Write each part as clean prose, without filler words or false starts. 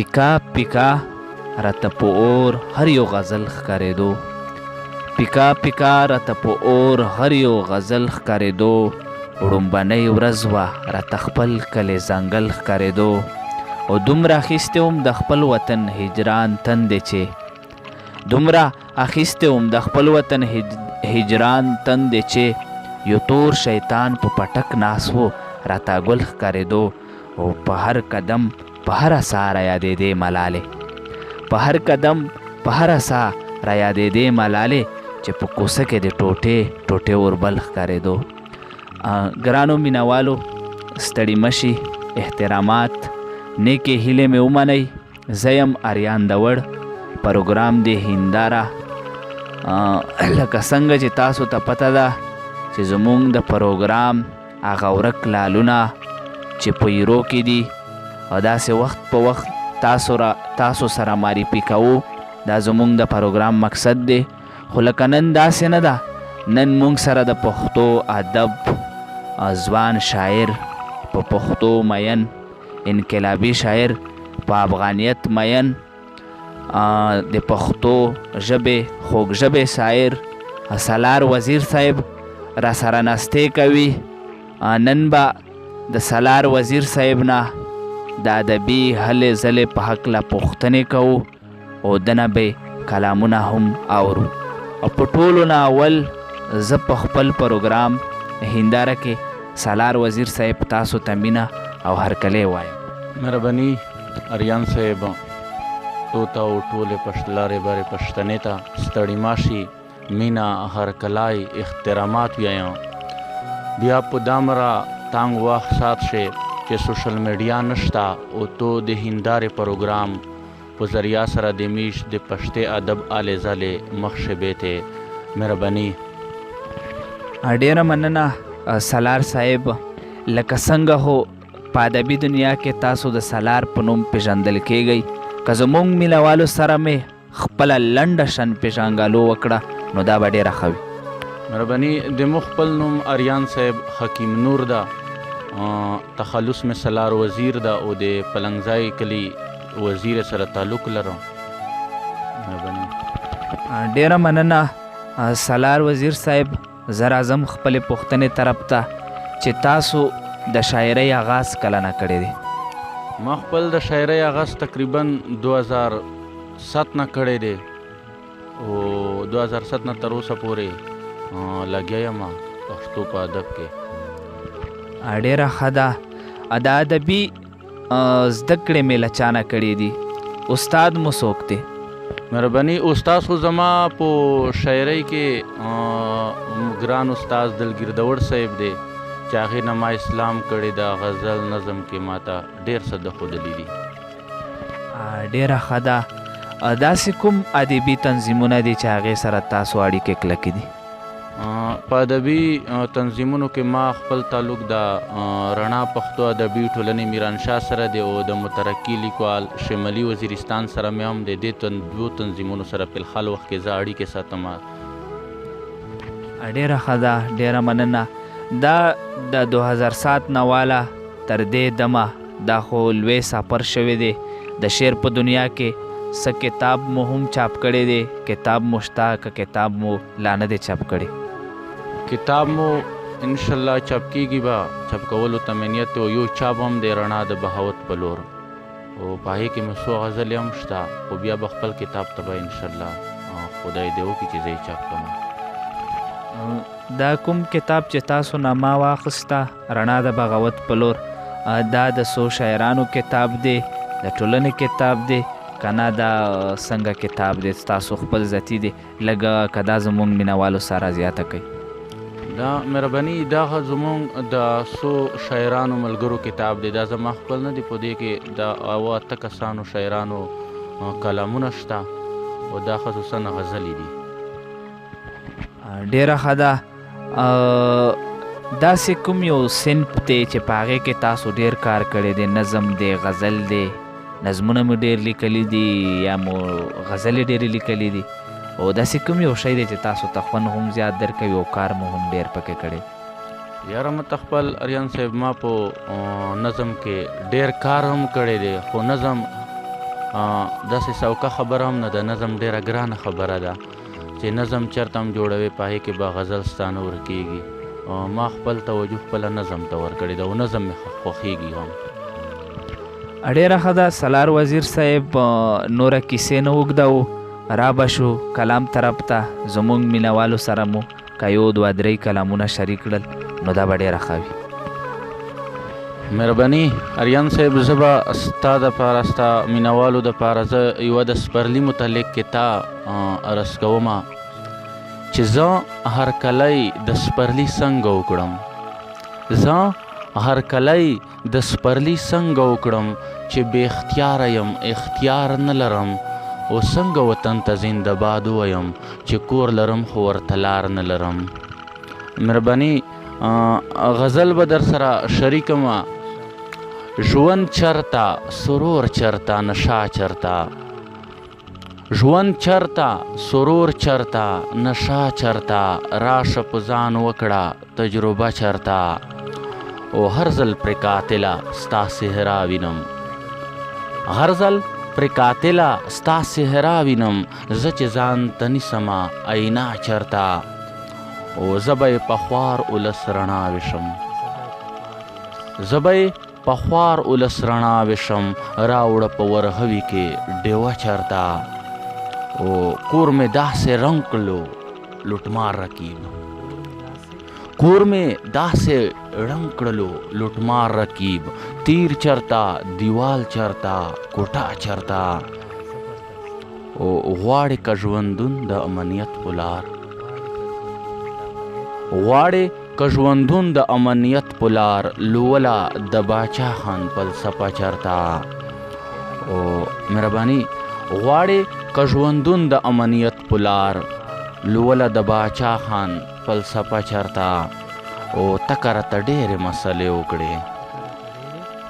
پیکا پیکا راته په اور هر یو غزل ښکارېدو. پیکا پیکا راته په اور هر یو غزل ښکارېدو. وړومبنۍ ورځ وه راته خپل کلی ځنګل ښکارېدو. او دومره اخیستی وم د خپل وطن هجران تندې چې دومره اخیستی وم د خپل وطن هجران تندې چې یو تور شیطان په پټک ناست و راته ګل ښکارېدو. او په هر قدم په هره سا را یادېدې ملالې، په هر قدم په هره سا را یادېدې ملالې چې په کوڅه کې د ټوټې ټوټې اوربل ښکارېدو. ګرانو مینوالو ستړي مشي، احترامات، نیکې هیلې مې ومنئ. زه یم اریان دوړ، پروګرام دی هنداره. لکه څنګه چې تاسو ته پته ده چې زمونږ د پروګرام هغه ورک لالونه چې په ایرو کې دي او داسې وخت په وخت تاسو سره معرفي کوو. دا زمونږ د پروګرام مقصد دی. خو لکه نن داسې نه ده. نن مونږ سره د پښتو ادب ځوان شاعر، په پښتو مین انقلابي شاعر، په افغانیت مین، د پښتو ژبې خوږ ژبې شاعر سالار وزیر صاحب را سره نستې کوي. نن به د سالار وزیر صاحب نه د ادبي هلې ځلې په هکله پوښتنې کوو او دنه به کلامونه هم اورو. او په ټولو نه اول زه په خپل پروګرام هنداره کې سالار وزیر صاحب تاسو ته مینه او هرکلی وایم. مهرباني اریان صاحب، تو ته او ټولې پښتلارې بارې پښتنې ته ستړي ماشي، مینه، هرکلی، احترامات ویایم. بیا په دامره تانګ وخت سات شي چې سوشل میډیا نشته او تو د هندارې پروګرام په ذریعه سره د میش د پښتې ادب آلې ځلې مخ شبې. مهرباني. ډیره مننه سالار صاحب. لکه څنګه هو په ادبي دنیا کې تاسو د سالار په نوم پیژندل کیږئ، که زموږ مینوالو سره مې خپله لنډه شن پیژنګالو وکړه نو دا به ډیره ښه وي. مهرباني. د مو خپل نوم اریان صاحب حکیم نور ده، تخلص مې سالار وزیر ده او د پلنګځای کلي وزیر سره تعلق لرم. مهرباني. ډیره مننه سالار وزیر صاحب. زه راځم خپلې پوښتنې طرف ته چې تاسو د شاعرۍ آغاز کله نه کړی دی؟ ما خپل د شاعرۍ آغاز تقریبا 2007 نه کړی دی او 2007 نه تر اوسه پورې لګیا یم پښتو په ادب کې. ډیره ښه ده. د ادبي زده کړې مې له چا نه کړې دي؟ استاد مو څوک دی؟ مهرباني. استاد خو زما په شاعرۍ کې ګران استاد دلګیر دوړ صاحب دی چې هغې نه ما اسلام کړی ده. غزل نظم کې ما ته ډېر څه د ښودلي دي. ډیره ښه ده. داسې کوم ادبي تنظیمونه دي چې هغې سره تاسو اړیکې کلکې دي؟ په ادبي تنظیمونو کې ما خپل تعلق د رڼا پښتو ادبي ټولنې میرانشاه سره دی او د مترقي لیکوال شمالي وزیرستان سره مې هم د دې دوو تنظیمونو سره په الحال وخت کې زه اړیکې ساتم. ډیره ښه ده. ډیره مننه. دا د 2007 نه واله تر دې دمه دا خو لوی سفر شوی دی. د شعر په دنیا کې څه کتاب مو هم چاپ کړی دی؟ کتاب مو شته که کتاب مو لا نه دی چاپ کړی؟ کتاب مو انشاءالله چاپ کیږي. به چاپ کولو ته مې نیت او یو چاپ هم د رڼا د بهاوت په لور او په هغې کې مې څو غزلې هم شته خو بیا به خپل کتاب ته به انشاءالله خدای دې وکړي چې زه یې چاپ کړم. دا کوم کتاب چې تاسو نه ما واخیسته رڼا د بغاوت په لور، دا د څو شاعرانو کتاب دی، د ټولنې کتاب دی که نه دا څنګه کتاب دی تاسو خپل ذاتي دی؟ لږه که دا زموږ مینوالو سره زیاته کوي. دا مهرباني دا زموږ د څو شاعرانو ملګرو کتاب دی. دا زما خپل نه دی. په دې کې د اوه اته کسانو شاعرانو کلامونه شته او دا خصوصا غزلې دي. ډیره ښه ده. داسې کوم یو صنف دی چې په هغې کې تاسو ډیر کار کړی دی؟ نظم دی، غزل دی، نظمونه مو ډیر لیکلي دي یا مو غزلې ډیرې لیکلي دي؟ او داسې کوم یو شی دی چې تاسو ته خوند هم زیات درکوي او کار مو هم ډیر پکې کړی؟ یاره مت خپل اریان صاحب ما په نظم کې ډیر کار هم کړی دی خو نظم داسې سوکه خبره هم نه ده، نظم ډېره ګرانه خبره ده چې نظم چېرته هم جوړوي په هغې کې به غزل ستانه ورکېږي. ما خپل توجه خپله نظم ته ورکړې ده او نظم مې خوښېږي هم. ډېره ښه ده. سالار وزیر صاحب نوره کیسې نه اوږدوو، را به شو کلام طرف ته. زموږ مینوالو سره مو که یو دوه درې کلامونه شریک کړل نو دا به ډېره ښه وي. مهرباني اریان صاحب، زه به ستا دپاره ستا مینوالو دپاره زه یوه د سپرلي متعلق کتا عرض کومه چې زه هرکلی د سپرلي څنګه وکړم، زه هرکلی د سپرلي څنګه وکړم چې بې اختیاره یم اختیار نه لرم، او څنګه وطن ته زنده باد ووایم چې کور لرم خو ورته لار نه لرم. مهرباني غزل به در سره شریکمه. ژوند چرته سرور چرته نشا چرته، ژوند چرته سرور چرته نشا چرته، راشه په ځان وکړه تجربه چرته، او هر ځل پرې قاتله ستا صحرا وینم، هر ځل پرې قاتله ستا صحرا وینم، زه چې ځان ته نیسمه اینا چرته، او زه به یې په خوار اولس رڼا وشم، زه به یې په خوار اولس رڼا وشم، راوړه په ورغوي کې ډیوه چرته، او کور مې داسې رنګ کړلو لوټمار رقیب، کور مې داسې رنګ کړلو لوټمار رقیب، تیر چرته دیوال چرته کوټه چرته، او غواړې که ژوندون د امنیت په لار، غواړې که ژوندون د امنیت په لار، لوله د باچا خان فلسفه چرته، او مهرباني غواړې که ژوندون د امنیت په لار، لوله د باچا خان فلسفه چرته، او تکه راته ډېرې مسلې وکړې،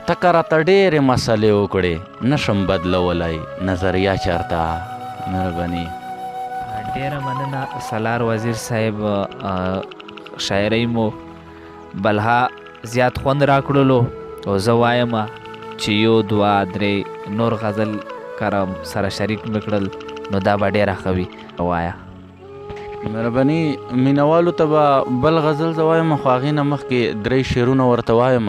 تکه راته ډېرې مسلې وکړې، نشم بدلولی نظریه چرته. مهرباني. ډېره مننه سالار وزیر صاحب. شاعرۍ مو بلها زیات خوند راکړلو، او زه وایم چې یو دوه درې نور غزل کرم سره شریک مې کړل نو دا به ډېره ښه وي. وایه. مهرباني مینوالو ته به بل غزل زه وایم، خو هغې نه مخکې درې شعرونه ورته وایم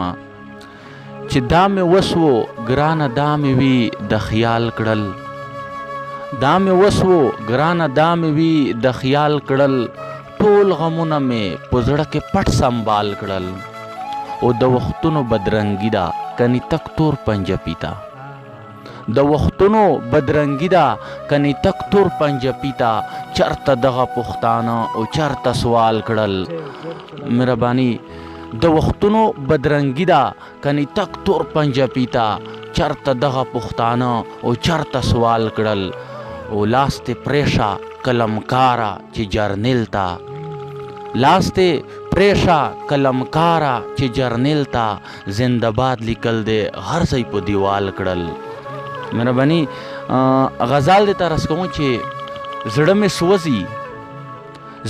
چې دا مې وسو ګرانه دا مې وي د خیال کړل، دا مې وسو ګرانه دا مې وي د خیال کړل، ټول غمونه مې په زړه کې پټ سنبال کړل، او د وختونو بدرنګي ده کني تک تور پنجه پیتا، د وختونو بدرنګي ده کني تک تور پنجه پیتا، چرته دغه پښتانه او چرته سوال کړل. مهرباني د وختونو بدرنګي ده کني تک تور پنجه پیتا، چرته دغه پښتانه او چرته سوال کړل، او لاس ته پریشا کلمکارا چې جرنیل تا، لاس ته پریشا کلمکارا چې جرنیل تا، زنده باد لیکل دی هر ځای په دیوال کړل. مهرباني غزال دې ته رس کوم چې زړه مې سوځي،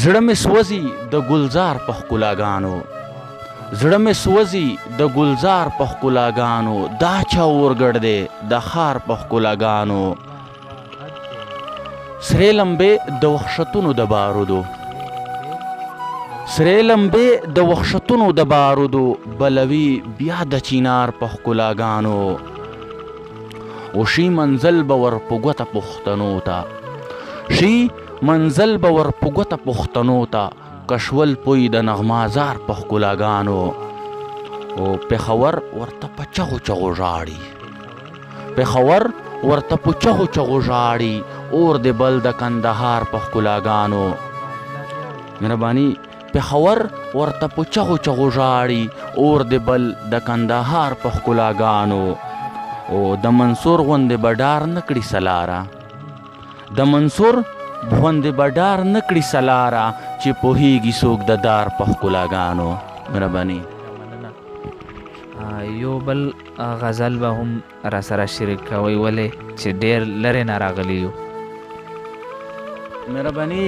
زړه مې سوځي د ګلزار په ښکلاګانو، زړه مې سوځي د ګلزار په ښکلاګانو، دا چا اورګډ دی د ښار په ښکلاګانو، سرې لمبې د وحشتونو د بارودو، سرې لمبې د وحشتونو د بارودو، بلوي بیا د چینار په ښکلاګانو، وشي منزل به ور په ګوته پښتنو ته، شي منزل به ور په ګوته پښتنو ته، کشول پوی د نغمازار په ښکلاګانو، او پېښور ورته په چغو چغو ژاړي، پېښور ورته په چغو چغو ژاړي، اور د بل د کندهار په ښکلاګانو. مهرباني پېښور ورته په چغو چغو ژاړي، اور د بل د کندهار په ښکلاګانو، او د منصور غوندې به ډار نه کړي سلاره، د منصور غوندې به ډار نه کړي سلاره، چې پوهېږي څوک د دار په ښکلاګانو. مهرباني. یو بل غزل به هم را سره شریک کوئ ولې چې ډېر لرې نه راغلی یو؟ مهرباني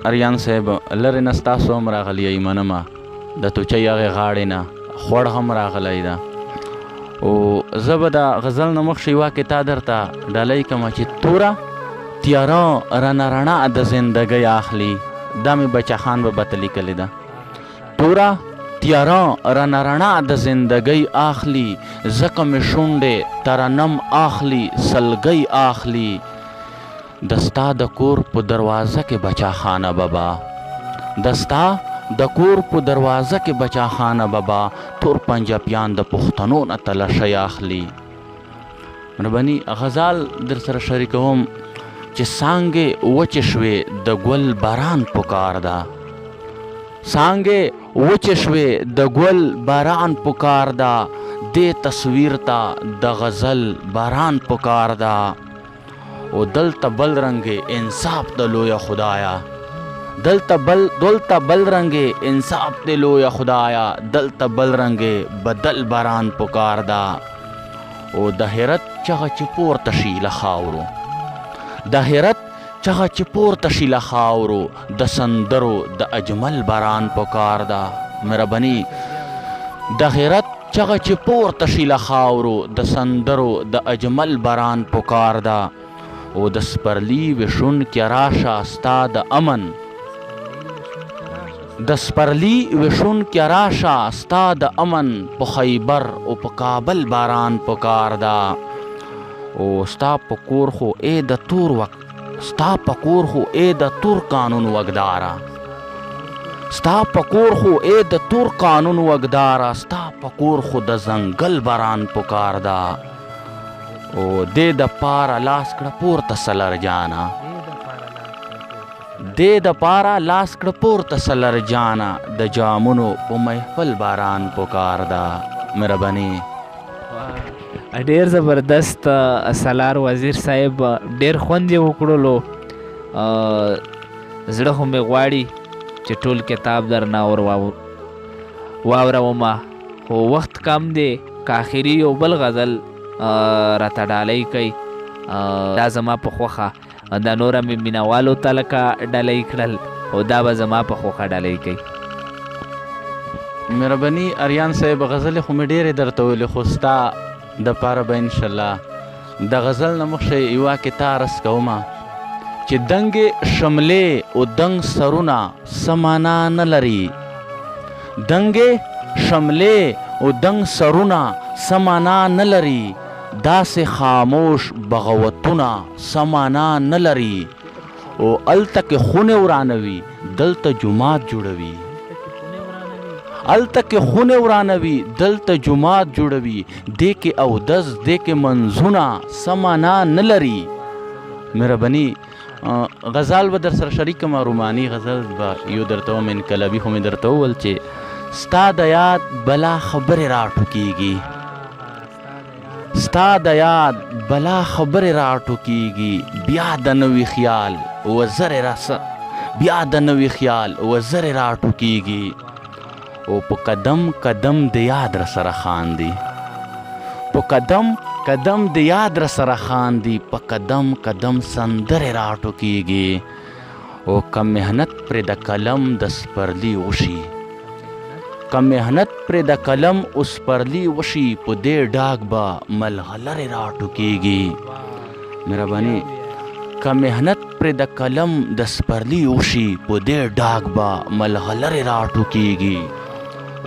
اریان صاحب، لرې نه ستاسو هم راغلی یې منمه، د توچۍ هغې غاړې نه خوړ هم راغلی ده، او زه به د غزل نه مخکې یوه کتا درته ډالۍ کومه چې توره تیاره رانه رڼا د زندګۍ اخلي. دا مې بچه خان به بته لیکلې ده. توره تیاره رانه رڼا د زندګۍ اخلي، ځکه مې شونډې ترنم اخلي سلګۍ اخلي. د ستا د کور په دروازه کې بچه خانه بابا، د ستا د کور په دروازه کې بچه خانه بابا، تور پنجابیان د پښتنو نه تلشی اخلي. مهرباني غزال در سره شریکوم چې څانګې وچې شوې د ګل باران پکار ده، څانګې وچې شوې د ګل باران پکار ده، دې تصویر ته د غزل باران پکار ده. او دلته بل رنګ انصاف د لویه خدایا، دلته بل رنګ انصاف د لویه خدایا، دلته بل رنګ بدل باران پکار ده. او د حیرت چغه چې پورته شي له خاورو، د حیرت چغه چې پورته شي له خاورو، د سندرو د اجمل باران پکار ده. مهرباني د حیرت چغه چې پورته شي له خاورو، د سندرو د اجمل باران پکار ده. او د سپرلی وشون کې راشه ستا د امن، د سپرلی وشون کې راشه ستا د امن، په خیبر او په کابل باران پکار ده. او ستا په کور خو ای د تور وقت، ستا په کور خو ای د تور قانون وګداره، ستا په کور خو ای د تور قانون وګداره، ستا په کور خو د ځنګل باران پکار ده. او دې د پاره لاس کړه پورته سلر جانا، دې د پاره لاس کړه پورته سلر جانا، د جامونو په محفل باران پکار ده. مهرباني ډیر زبردست سالار وزیر صاحب، ډیر خوند یې وکړلو. زړه خو مې غواړي چې ټول کتاب درنه واورومه، خو وخت کم دی. که آخري یو بل غزل راته ډالۍ کوي، دا زما په خوښه، دا نوره مې مینهوالو ته لکه ډالۍ کړل، او دا به زما په خوښه ډالۍ کوي. مهرباني اریان صاحب غزلې خو مې ډېرې درته ویلې، خو ستا دپاره به انشاءالله د غزل نه مخکې یوه کتا عرض کومه چې دنګې شملې او دنګ سرونه څه معنا نه لري، دنګې شملې او دنګ سرونه څه معنا نه لري، داسې خاموش بغاوتونه څه معنا نه لري. او هلته کې خونې ورانوي دلته جومات جوړوي، هلته کې خونې ورانوي دلته جومات جوړوي، دې کې اودس دې کې منځونه څه معنا نه لري. مهرباني غزال به در سره شریکم، روماني غزل به یو درته وم، انقلابي خو مې درته وویل چې ستا د یاد بلا خبرې راټوکېږي، ستا د یاد بلا خبرې راټوکېږي، بیا د نوي خیال بیا د نوي خیال وزرې راټوکېږي. او په قدم قدم د یاد را سره خاندي، په قدم قدم د یاد را سره خاندي، په قدم قدم سندرې راټوکېږي. او که محنت پرې د قلم د سپرلی وشي، که محنت پرې د قلم او سپرلی وشي، په دې ډاګ به ملغلرې راټوکېږي. مهرباني که محنت پرې د قلم د سپرلی وشي، په دې ډاګ به ملغلرې راټوکېږي.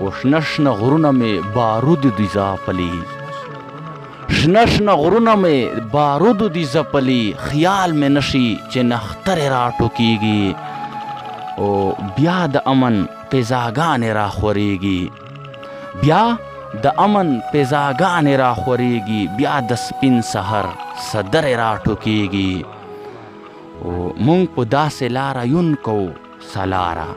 او شنه شنه غرونه مې بارود دي ځپلي، شنه شنه غرونه مې بارود دي ځپلي، خیال مې نشي چې نخترې راټوکېږي. او بیا د امن فضاګانې راخورېږي، بیا د امن فضاګانې راخورېږي، بیا د سپین سحر صدرې راټوکېږي. او مونږ په داسې لاره یون کوو سلاره،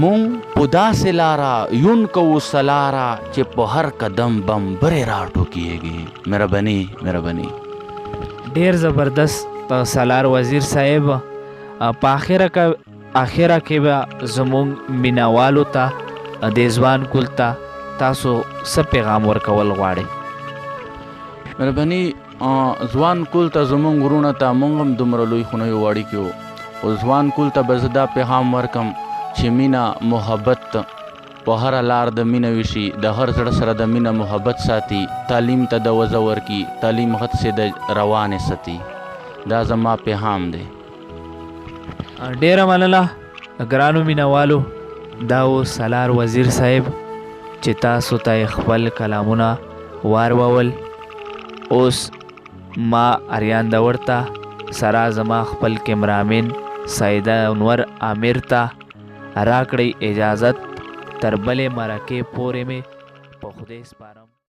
مونږ په داسې لاره یون کوو سلاره، چې په هر قدم بمبرې راټوکېږي. مهرباني مهرباني ډیر زبردست سالار وزیر صاحب. په آخره کې به زمونږ مینهوالو ته د ځوان کول ته تاسو څه پیغام ورکول غواړئ؟ مهرباني ځوان کول ته زمونږ ورونه ته مونږ هم دومره لوی خو نه یو اړیکې وو، او ځوان کول ته به زه دا پیغام ورکم چې مینه محبت په هره لار د مینه وشي، د هر زړه سره د مینه محبت ساتي، تعلیم ته د وزه ورکي، تعلیم غد سے د روانې ساتي. دا زما پیغام دی. ډیره مننه ګرانو مینوالو. دا و سالار وزیر صاحب چې تاسو ته خپل کلامونه واورول. اوس ما اریان داور ته سره زما خپل کیمرامین سایده انور عامر ته راکړئ اجازت. تر بلې مرکې پورې مې په خدای سپارم.